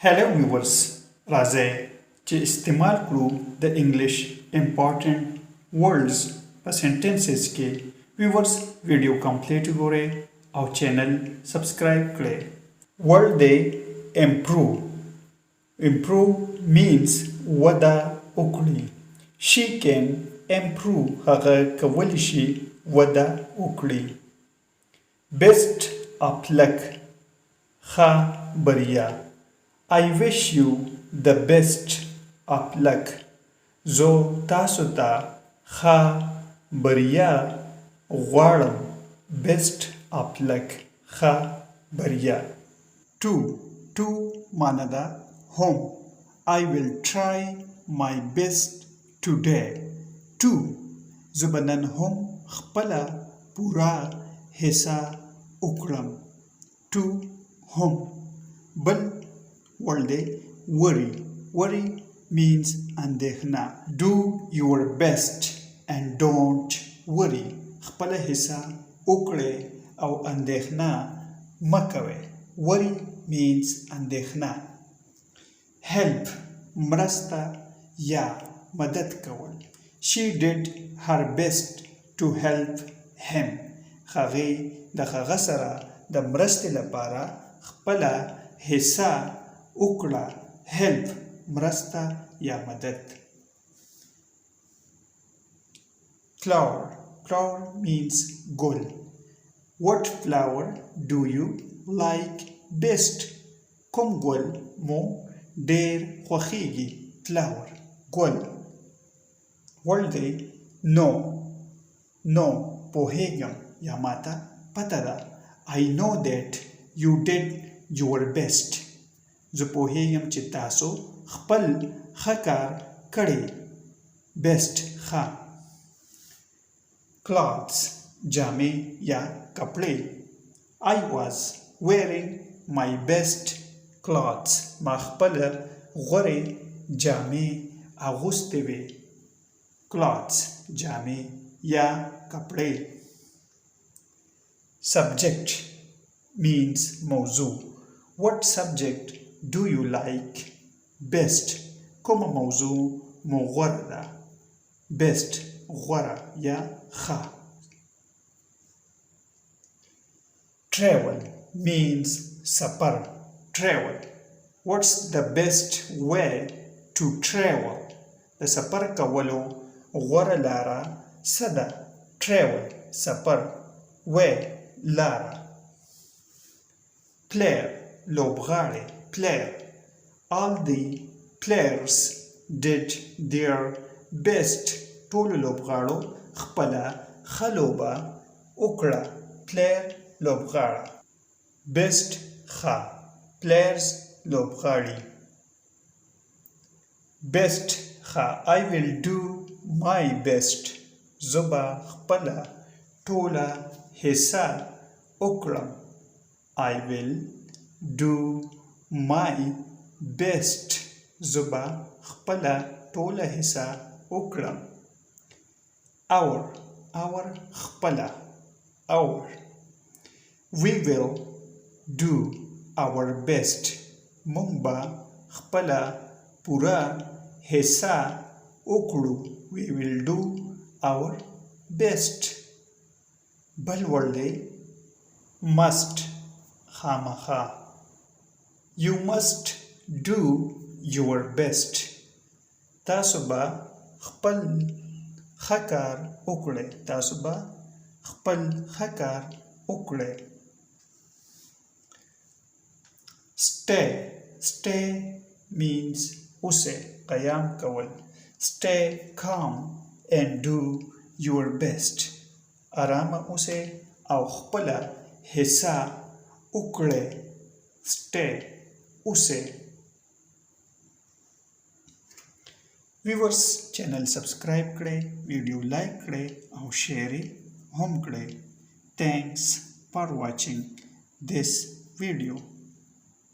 Hello viewers, راځئ چې استعمال کړو د انګلیش امپورټنٹ ورډز په سنټنسز کې viewers ویډیو کمپلیټ وګورئ او چینل سبسکرایب کړئ. ورډ دی improve means وده وکړي. she can improve هغه کولی شي وده وکړي. best of luck ښه بریا. I wish you the best of luck. زه تاسو ته ښه بریا غواړم. best of luck ښه بریا. to معنا ده home. I will try my best today. زه به نن هم خپله پوره هڅه وکړم. to home. بل word day worry means اندېښنه. do your best and don't worry. خپله هڅه وکړئ او اندېښنه مه کوئ. worry means اندېښنه. help مرسته یا مدد کول. she did her best to help him. هغې د هغه سره د مرستې لپاره خپله هڅه وکړه. help مرسته یا مدد. flower means ګل. what flower do you like best? کوم ګل مو ډیر خوښیږي؟ flower ګل. ورډ دی no پوهیږم یا ماته پته ده. I know that you did your best. زه پوهیږم چې تاسو خپل ښه کار کړی. best ښه. clothes جامې یا کپړې. I was wearing my best clothes. ما خپله غوره جامې اغوستې وې. clothes جامې یا کپړې. subject means موضوع. what subject do you like best? کوم موضوع مو غوره ده؟ best غوره یا ښه. travel means سفر. travel. what's the best way to travel? د سفر کولو غوره لاره څه ده؟ travel سفر. way لاره. player لوبغاړی. player. all the players did their best. ټولو لوبغاړو خپله ښه لوبه وکړه. player لوبغاړی. best ښه. players لوبغاړي. best ښه. I will do my best. زه به خپله ټوله هڅه وکړم. I will do my best. زه به خپله ټوله هڅه وکړم. our خپله. our. we will do our best. موږ به خپله پوره هڅه وکړو. we will do our best. بل ورډ دی must خامخا. you must do your best. تاسو به خپل ښه کار وکړئ. تاسو به خپل ښه کار وکړئ. stay means اوسئ قیام کول. stay calm and do your best. آرامه اوسئ او خپله هڅه وکړئ. stay اوسئ. viewers چینل سبسکرایب کړئ، ویډیو لایک کړئ او شیر یې هم کړئ. thanks for watching this video.